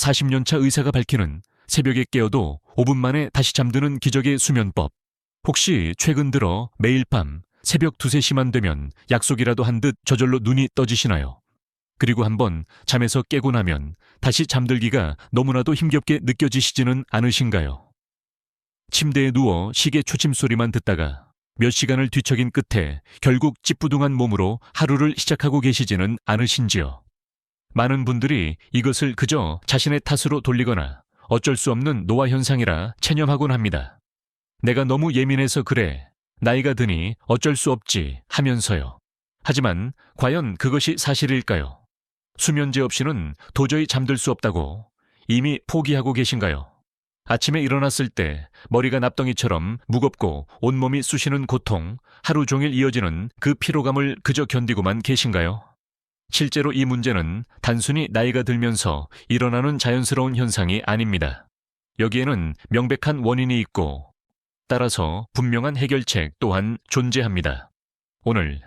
40년차 의사가 밝히는 새벽에 깨어도 5분 만에 다시 잠드는 기적의 수면법. 혹시 최근 들어 매일 밤 새벽 2, 3시만 되면 약속이라도 한 듯 저절로 눈이 떠지시나요? 그리고 한번 잠에서 깨고 나면 다시 잠들기가 너무나도 힘겹게 느껴지시지는 않으신가요? 침대에 누워 시계 초침 소리만 듣다가 몇 시간을 뒤척인 끝에 결국 찌뿌둥한 몸으로 하루를 시작하고 계시지는 않으신지요? 많은 분들이 이것을 그저 자신의 탓으로 돌리거나 어쩔 수 없는 노화 현상이라 체념하곤 합니다. 내가 너무 예민해서 그래. 나이가 드니 어쩔 수 없지 하면서요. 하지만 과연 그것이 사실일까요? 수면제 없이는 도저히 잠들 수 없다고 이미 포기하고 계신가요? 아침에 일어났을 때 머리가 납덩이처럼 무겁고 온몸이 쑤시는 고통, 하루 종일 이어지는 그 피로감을 그저 견디고만 계신가요? 실제로 이 문제는 단순히 나이가 들면서 일어나는 자연스러운 현상이 아닙니다. 여기에는 명백한 원인이 있고 따라서 분명한 해결책 또한 존재합니다. 오늘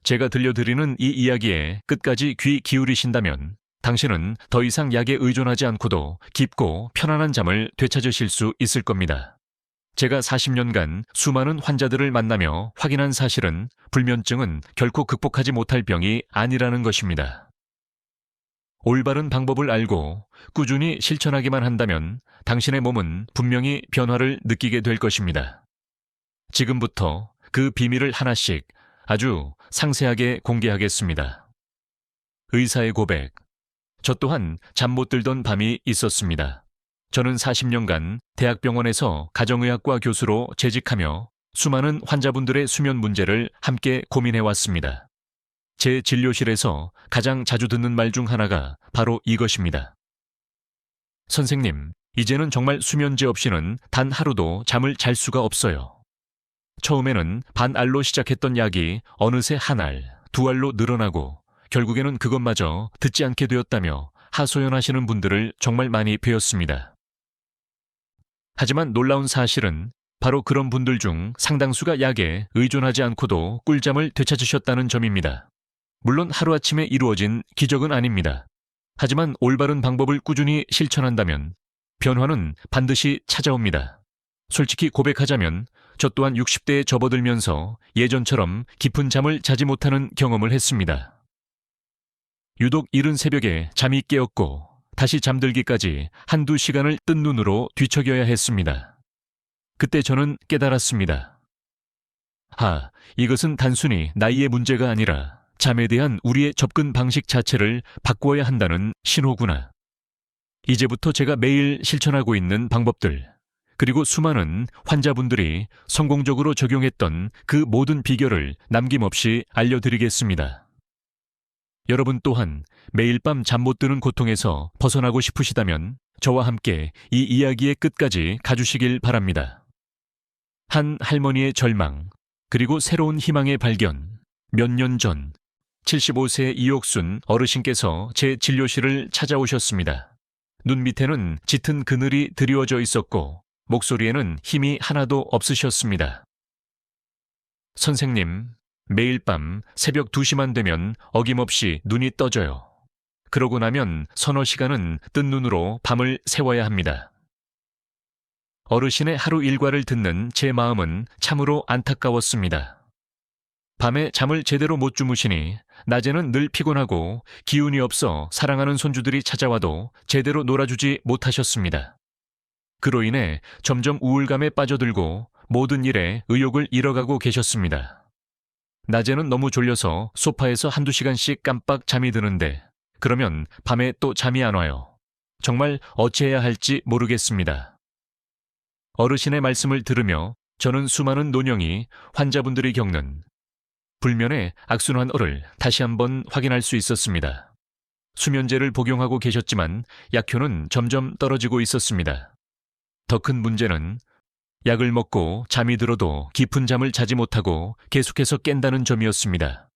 제가 들려드리는 이 이야기에 끝까지 귀 기울이신다면 당신은 더 이상 약에 의존하지 않고도 깊고 편안한 잠을 되찾으실 수 있을 겁니다. 제가 40년간 수많은 환자들을 만나며 확인한 사실은 불면증은 결코 극복하지 못할 병이 아니라는 것입니다. 올바른 방법을 알고 꾸준히 실천하기만 한다면 당신의 몸은 분명히 변화를 느끼게 될 것입니다. 지금부터 그 비밀을 하나씩 아주 상세하게 공개하겠습니다. 의사의 고백. 저 또한 잠 못 들던 밤이 있었습니다. 저는 40년간 대학병원에서 가정의학과 교수로 재직하며 수많은 환자분들의 수면 문제를 함께 고민해왔습니다. 제 진료실에서 가장 자주 듣는 말 중 하나가 바로 이것입니다. 선생님, 이제는 정말 수면제 없이는 단 하루도 잠을 잘 수가 없어요. 처음에는 반알로 시작했던 약이 어느새 한 알, 두 알로 늘어나고 결국에는 그것마저 듣지 않게 되었다며 하소연하시는 분들을 정말 많이 뵈었습니다. 하지만 놀라운 사실은 바로 그런 분들 중 상당수가 약에 의존하지 않고도 꿀잠을 되찾으셨다는 점입니다. 물론 하루아침에 이루어진 기적은 아닙니다. 하지만 올바른 방법을 꾸준히 실천한다면 변화는 반드시 찾아옵니다. 솔직히 고백하자면 저 또한 60대에 접어들면서 예전처럼 깊은 잠을 자지 못하는 경험을 했습니다. 유독 이른 새벽에 잠이 깨었고 다시 잠들기까지 한두 시간을 뜬 눈으로 뒤척여야 했습니다. 그때 저는 깨달았습니다. 이것은 단순히 나이의 문제가 아니라 잠에 대한 우리의 접근 방식 자체를 바꾸어야 한다는 신호구나. 이제부터 제가 매일 실천하고 있는 방법들, 그리고 수많은 환자분들이 성공적으로 적용했던 그 모든 비결을 남김없이 알려드리겠습니다. 여러분 또한 매일 밤 잠 못 드는 고통에서 벗어나고 싶으시다면 저와 함께 이 이야기의 끝까지 가주시길 바랍니다. 한 할머니의 절망, 그리고 새로운 희망의 발견. 몇 년 전 75세 이옥순 어르신께서 제 진료실을 찾아오셨습니다. 눈 밑에는 짙은 그늘이 드리워져 있었고 목소리에는 힘이 하나도 없으셨습니다. 선생님, 매일 밤 새벽 2시만 되면 어김없이 눈이 떠져요. 그러고 나면 서너 시간은 뜬 눈으로 밤을 새워야 합니다. 어르신의 하루 일과를 듣는 제 마음은 참으로 안타까웠습니다. 밤에 잠을 제대로 못 주무시니 낮에는 늘 피곤하고 기운이 없어 사랑하는 손주들이 찾아와도 제대로 놀아주지 못하셨습니다. 그로 인해 점점 우울감에 빠져들고 모든 일에 의욕을 잃어가고 계셨습니다. 낮에는 너무 졸려서 소파에서 한두 시간씩 깜빡 잠이 드는데 그러면 밤에 또 잠이 안 와요. 정말 어찌해야 할지 모르겠습니다. 어르신의 말씀을 들으며 저는 수많은 노년이 환자분들이 겪는 불면의 악순환을 다시 한번 확인할 수 있었습니다. 수면제를 복용하고 계셨지만 약효는 점점 떨어지고 있었습니다. 더 큰 문제는 약을 먹고 잠이 들어도 깊은 잠을 자지 못하고 계속해서 깬다는 점이었습니다.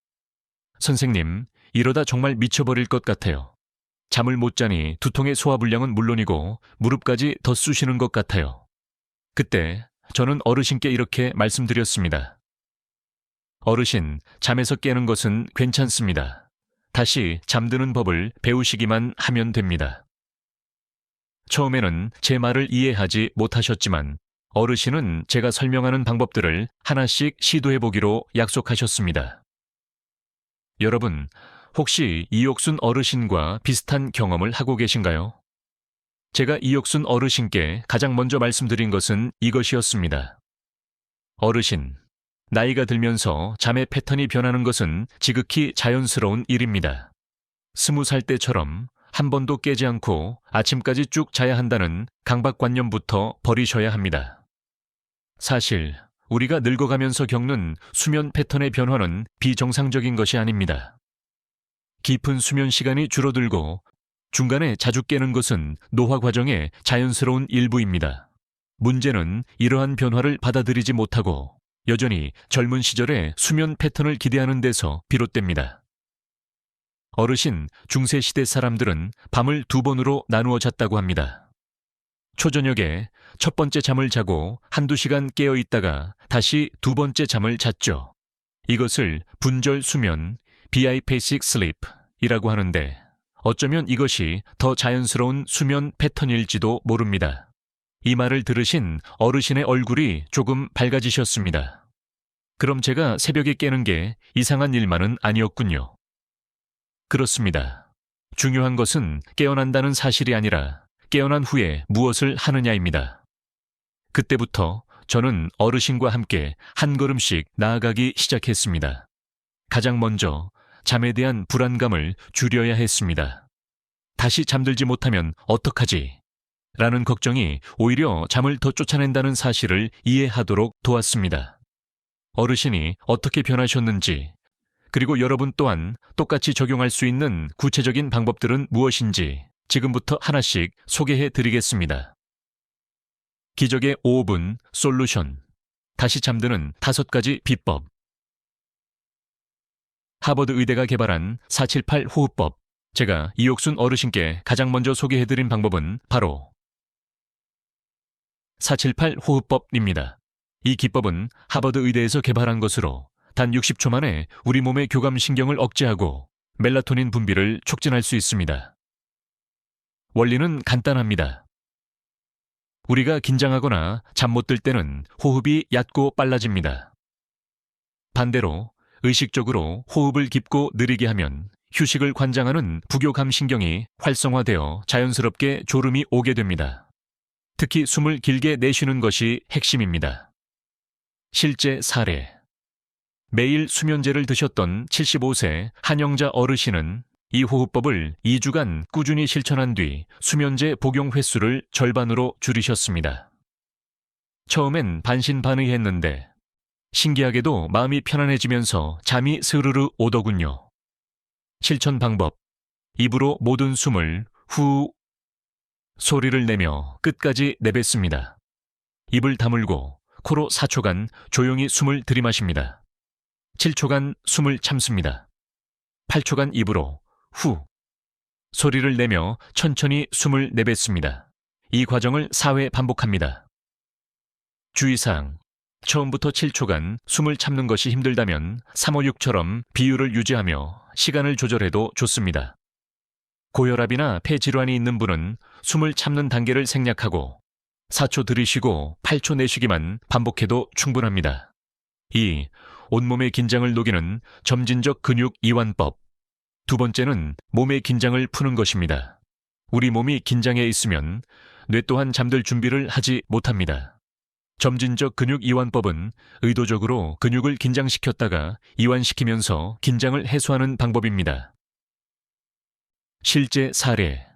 선생님, 이러다 정말 미쳐버릴 것 같아요. 잠을 못 자니 두통의 소화불량은 물론이고 무릎까지 더 쑤시는 것 같아요. 그때 저는 어르신께 이렇게 말씀드렸습니다. 어르신, 잠에서 깨는 것은 괜찮습니다. 다시 잠드는 법을 배우시기만 하면 됩니다. 처음에는 제 말을 이해하지 못하셨지만 어르신은 제가 설명하는 방법들을 하나씩 시도해보기로 약속하셨습니다. 여러분, 혹시 이옥순 어르신과 비슷한 경험을 하고 계신가요? 제가 이옥순 어르신께 가장 먼저 말씀드린 것은 이것이었습니다. 어르신, 나이가 들면서 잠의 패턴이 변하는 것은 지극히 자연스러운 일입니다. 20살 때처럼 한 번도 깨지 않고 아침까지 쭉 자야 한다는 강박관념부터 버리셔야 합니다. 사실 우리가 늙어가면서 겪는 수면 패턴의 변화는 비정상적인 것이 아닙니다. 깊은 수면 시간이 줄어들고 중간에 자주 깨는 것은 노화 과정의 자연스러운 일부입니다. 문제는 이러한 변화를 받아들이지 못하고 여전히 젊은 시절의 수면 패턴을 기대하는 데서 비롯됩니다. 어르신, 중세시대 사람들은 밤을 2번으로 나누어 잤다고 합니다. 초저녁에 첫 번째 잠을 자고 한두 시간 깨어 있다가 다시 두 번째 잠을 잤죠. 이것을 분절 수면, biphasic sleep이라고 하는데 어쩌면 이것이 더 자연스러운 수면 패턴일지도 모릅니다. 이 말을 들으신 어르신의 얼굴이 조금 밝아지셨습니다. 그럼 제가 새벽에 깨는 게 이상한 일만은 아니었군요. 그렇습니다. 중요한 것은 깨어난다는 사실이 아니라 깨어난 후에 무엇을 하느냐입니다. 그때부터 저는 어르신과 함께 한 걸음씩 나아가기 시작했습니다. 가장 먼저 잠에 대한 불안감을 줄여야 했습니다. 다시 잠들지 못하면 어떡하지? 라는 걱정이 오히려 잠을 더 쫓아낸다는 사실을 이해하도록 도왔습니다. 어르신이 어떻게 변하셨는지, 그리고 여러분 또한 똑같이 적용할 수 있는 구체적인 방법들은 무엇인지 지금부터 하나씩 소개해 드리겠습니다. 기적의 5분 솔루션. 다시 잠드는 5가지 비법. 하버드 의대가 개발한 478 호흡법. 제가 이옥순 어르신께 가장 먼저 소개해드린 방법은 바로 478 호흡법입니다. 이 기법은 하버드 의대에서 개발한 것으로 단 60초 만에 우리 몸의 교감신경을 억제하고 멜라토닌 분비를 촉진할 수 있습니다. 원리는 간단합니다. 우리가 긴장하거나 잠 못 들 때는 호흡이 얕고 빨라집니다. 반대로 의식적으로 호흡을 깊고 느리게 하면 휴식을 관장하는 부교감신경이 활성화되어 자연스럽게 졸음이 오게 됩니다. 특히 숨을 길게 내쉬는 것이 핵심입니다. 실제 사례. 매일 수면제를 드셨던 75세 한영자 어르신은 이 호흡법을 2주간 꾸준히 실천한 뒤 수면제 복용 횟수를 절반으로 줄이셨습니다. 처음엔 반신반의했는데 신기하게도 마음이 편안해지면서 잠이 스르르 오더군요. 실천 방법. 입으로 모든 숨을 후 소리를 내며 끝까지 내뱉습니다. 입을 다물고 코로 4초간 조용히 숨을 들이마십니다. 7초간 숨을 참습니다. 8초간 입으로 후 소리를 내며 천천히 숨을 내뱉습니다. 이 과정을 4회 반복합니다. 주의사항. 처음부터 7초간 숨을 참는 것이 힘들다면 356처럼 비율을 유지하며 시간을 조절해도 좋습니다. 고혈압이나 폐질환이 있는 분은 숨을 참는 단계를 생략하고 4초 들이쉬고 8초 내쉬기만 반복해도 충분합니다. 2. 온몸의 긴장을 녹이는 점진적 근육 이완법. 두 번째는 몸의 긴장을 푸는 것입니다. 우리 몸이 긴장해 있으면 뇌 또한 잠들 준비를 하지 못합니다. 점진적 근육 이완법은 의도적으로 근육을 긴장시켰다가 이완시키면서 긴장을 해소하는 방법입니다. 실제 사례.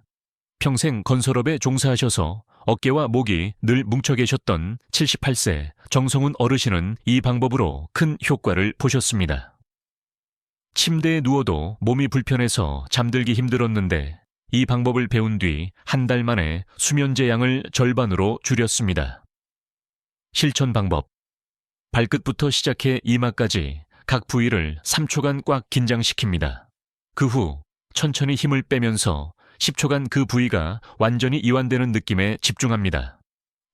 평생 건설업에 종사하셔서 어깨와 목이 늘 뭉쳐 계셨던 78세 정성훈 어르신은 이 방법으로 큰 효과를 보셨습니다. 침대에 누워도 몸이 불편해서 잠들기 힘들었는데 이 방법을 배운 뒤 한 달 만에 수면제 양을 절반으로 줄였습니다. 실천 방법. 발끝부터 시작해 이마까지 각 부위를 3초간 꽉 긴장시킵니다. 그 후 천천히 힘을 빼면서 10초간 그 부위가 완전히 이완되는 느낌에 집중합니다.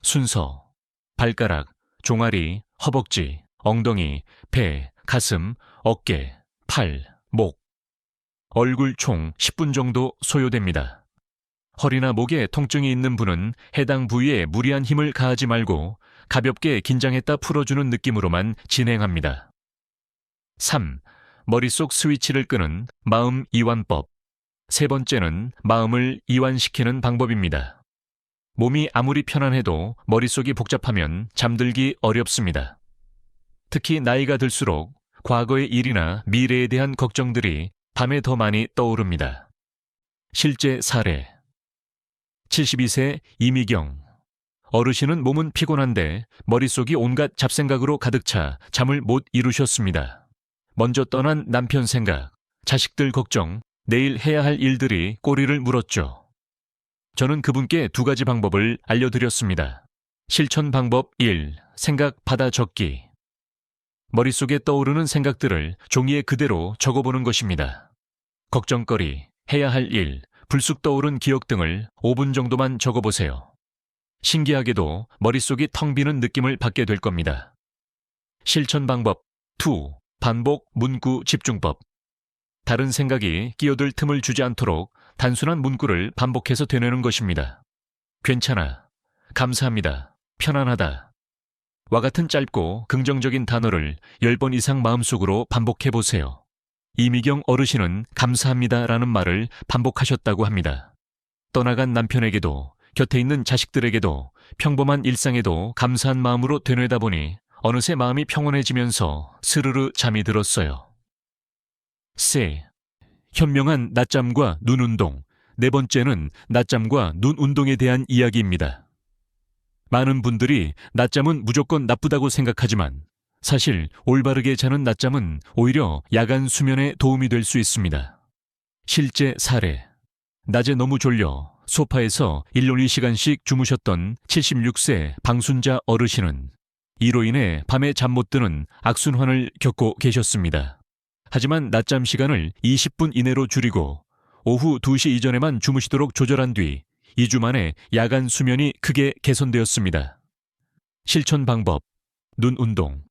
순서. 발가락, 종아리, 허벅지, 엉덩이, 배, 가슴, 어깨, 팔, 목. 얼굴 총 10분 정도 소요됩니다. 허리나 목에 통증이 있는 분은 해당 부위에 무리한 힘을 가하지 말고 가볍게 긴장했다 풀어주는 느낌으로만 진행합니다. 3. 머릿속 스위치를 끄는 마음 이완법. 세 번째는 마음을 이완시키는 방법입니다. 몸이 아무리 편안해도 머릿속이 복잡하면 잠들기 어렵습니다. 특히 나이가 들수록 과거의 일이나 미래에 대한 걱정들이 밤에 더 많이 떠오릅니다. 실제 사례. 72세 이미경. 어르신은 몸은 피곤한데 머릿속이 온갖 잡생각으로 가득 차 잠을 못 이루셨습니다. 먼저 떠난 남편 생각, 자식들 걱정, 내일 해야 할 일들이 꼬리를 물었죠. 저는 그분께 2가지 방법을 알려드렸습니다. 실천 방법 1. 생각 받아 적기. 머릿속에 떠오르는 생각들을 종이에 그대로 적어보는 것입니다. 걱정거리, 해야 할 일, 불쑥 떠오른 기억 등을 5분 정도만 적어보세요. 신기하게도 머릿속이 텅 비는 느낌을 받게 될 겁니다. 실천 방법 2. 반복 문구 집중법. 다른 생각이 끼어들 틈을 주지 않도록 단순한 문구를 반복해서 되뇌는 것입니다. 괜찮아, 감사합니다, 편안하다. 와 같은 짧고 긍정적인 단어를 10번 이상 마음속으로 반복해보세요. 이미경 어르신은 감사합니다라는 말을 반복하셨다고 합니다. 떠나간 남편에게도 곁에 있는 자식들에게도 평범한 일상에도 감사한 마음으로 되뇌다 보니 어느새 마음이 평온해지면서 스르르 잠이 들었어요. 세. 현명한 낮잠과 눈 운동. 4번째는 낮잠과 눈 운동에 대한 이야기입니다. 많은 분들이 낮잠은 무조건 나쁘다고 생각하지만 사실 올바르게 자는 낮잠은 오히려 야간 수면에 도움이 될 수 있습니다. 실제 사례. 낮에 너무 졸려 소파에서 1~2시간씩 주무셨던 76세 방순자 어르신은 이로 인해 밤에 잠 못 드는 악순환을 겪고 계셨습니다. 하지만 낮잠 시간을 20분 이내로 줄이고 오후 2시 이전에만 주무시도록 조절한 뒤 2주 만에 야간 수면이 크게 개선되었습니다. 실천 방법. 눈 운동.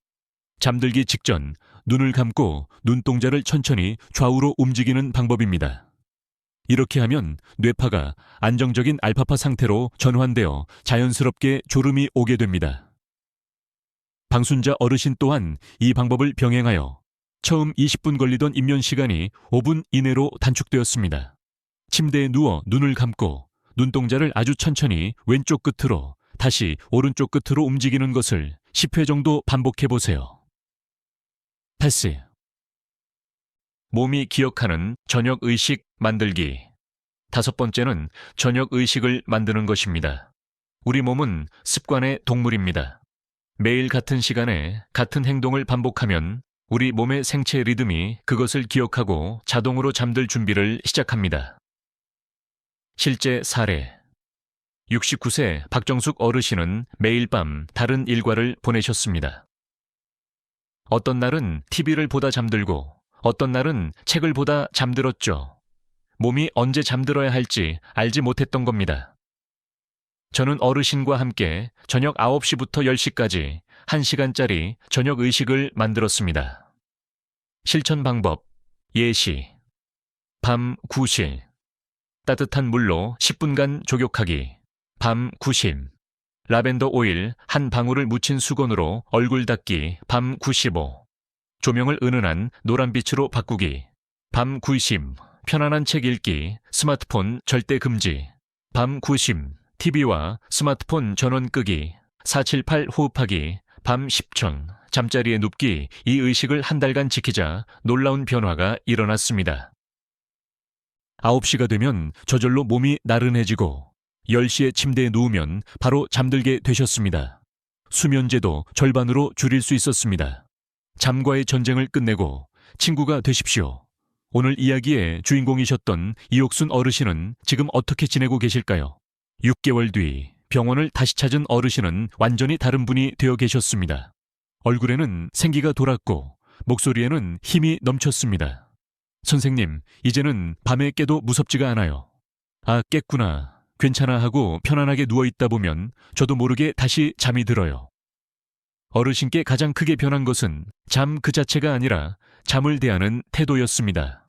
잠들기 직전 눈을 감고 눈동자를 천천히 좌우로 움직이는 방법입니다. 이렇게 하면 뇌파가 안정적인 알파파 상태로 전환되어 자연스럽게 졸음이 오게 됩니다. 방순자 어르신 또한 이 방법을 병행하여 처음 20분 걸리던 입면 시간이 5분 이내로 단축되었습니다. 침대에 누워 눈을 감고 눈동자를 아주 천천히 왼쪽 끝으로 다시 오른쪽 끝으로 움직이는 것을 10회 정도 반복해보세요. 패스. 몸이 기억하는 저녁 의식 만들기. 5번째는 저녁 의식을 만드는 것입니다. 우리 몸은 습관의 동물입니다. 매일 같은 시간에 같은 행동을 반복하면 우리 몸의 생체 리듬이 그것을 기억하고 자동으로 잠들 준비를 시작합니다. 실제 사례. 69세 박정숙 어르신은 매일 밤 다른 일과를 보내셨습니다. 어떤 날은 TV를 보다 잠들고 어떤 날은 책을 보다 잠들었죠. 몸이 언제 잠들어야 할지 알지 못했던 겁니다. 저는 어르신과 함께 저녁 9시부터 10시까지 1시간짜리 저녁 의식을 만들었습니다. 실천 방법. 예시. 밤 9시. 따뜻한 물로 10분간 족욕하기. 밤 9시. 라벤더 오일 한 방울을 묻힌 수건으로 얼굴 닦기. 밤 95. 조명을 은은한 노란빛으로 바꾸기. 밤 90. 편안한 책 읽기. 스마트폰 절대 금지. 밤 90. TV와 스마트폰 전원 끄기. 478 호흡하기. 밤 10천. 잠자리에 눕기. 이 의식을 한 달간 지키자 놀라운 변화가 일어났습니다. 9시가 되면 저절로 몸이 나른해지고 10시에 침대에 누우면 바로 잠들게 되셨습니다. 수면제도 절반으로 줄일 수 있었습니다. 잠과의 전쟁을 끝내고 친구가 되십시오. 오늘 이야기의 주인공이셨던 이옥순 어르신은 지금 어떻게 지내고 계실까요? 6개월 뒤 병원을 다시 찾은 어르신은 완전히 다른 분이 되어 계셨습니다. 얼굴에는 생기가 돌았고 목소리에는 힘이 넘쳤습니다. 선생님, 이제는 밤에 깨도 무섭지가 않아요. 아, 깼구나. 괜찮아 하고 편안하게 누워있다 보면 저도 모르게 다시 잠이 들어요. 어르신께 가장 크게 변한 것은 잠 그 자체가 아니라 잠을 대하는 태도였습니다.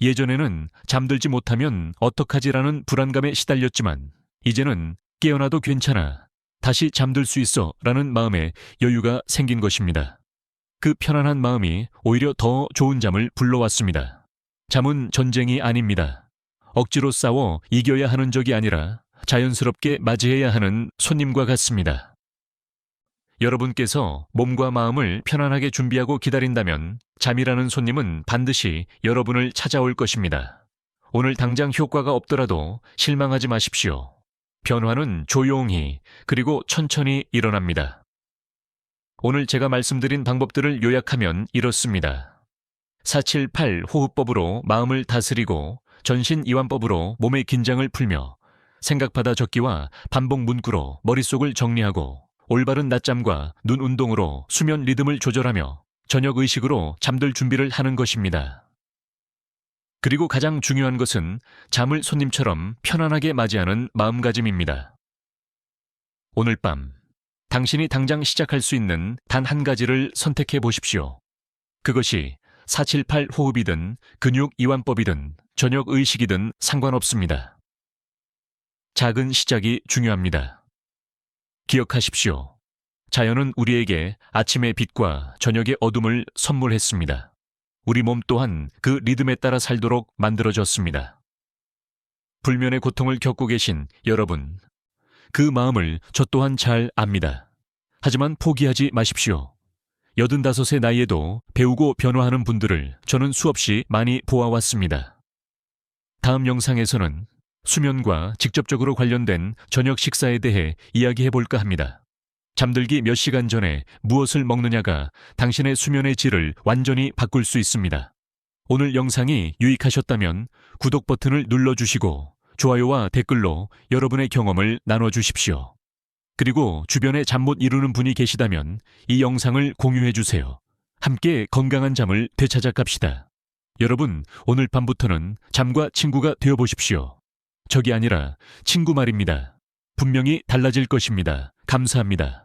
예전에는 잠들지 못하면 어떡하지라는 불안감에 시달렸지만 이제는 깨어나도 괜찮아, 다시 잠들 수 있어 라는 마음에 여유가 생긴 것입니다. 그 편안한 마음이 오히려 더 좋은 잠을 불러왔습니다. 잠은 전쟁이 아닙니다. 억지로 싸워 이겨야 하는 적이 아니라 자연스럽게 맞이해야 하는 손님과 같습니다. 여러분께서 몸과 마음을 편안하게 준비하고 기다린다면 잠이라는 손님은 반드시 여러분을 찾아올 것입니다. 오늘 당장 효과가 없더라도 실망하지 마십시오. 변화는 조용히 그리고 천천히 일어납니다. 오늘 제가 말씀드린 방법들을 요약하면 이렇습니다. 478 호흡법으로 마음을 다스리고 전신 이완법으로 몸의 긴장을 풀며 생각바다 적기와 반복 문구로 머릿속을 정리하고 올바른 낮잠과 눈 운동으로 수면 리듬을 조절하며 저녁 의식으로 잠들 준비를 하는 것입니다. 그리고 가장 중요한 것은 잠을 손님처럼 편안하게 맞이하는 마음가짐입니다. 오늘 밤 당신이 당장 시작할 수 있는 단 한 가지를 선택해 보십시오. 그것이 478 호흡이든 근육 이완법이든 저녁 의식이든 상관없습니다. 작은 시작이 중요합니다. 기억하십시오. 자연은 우리에게 아침의 빛과 저녁의 어둠을 선물했습니다. 우리 몸 또한 그 리듬에 따라 살도록 만들어졌습니다. 불면의 고통을 겪고 계신 여러분, 그 마음을 저 또한 잘 압니다. 하지만 포기하지 마십시오. 85의 나이에도 배우고 변화하는 분들을 저는 수없이 많이 보아왔습니다. 다음 영상에서는 수면과 직접적으로 관련된 저녁 식사에 대해 이야기해볼까 합니다. 잠들기 몇 시간 전에 무엇을 먹느냐가 당신의 수면의 질을 완전히 바꿀 수 있습니다. 오늘 영상이 유익하셨다면 구독 버튼을 눌러주시고 좋아요와 댓글로 여러분의 경험을 나눠주십시오. 그리고 주변에 잠 못 이루는 분이 계시다면 이 영상을 공유해주세요. 함께 건강한 잠을 되찾아 갑시다. 여러분, 오늘 밤부터는 잠과 친구가 되어보십시오. 적이 아니라 친구 말입니다. 분명히 달라질 것입니다. 감사합니다.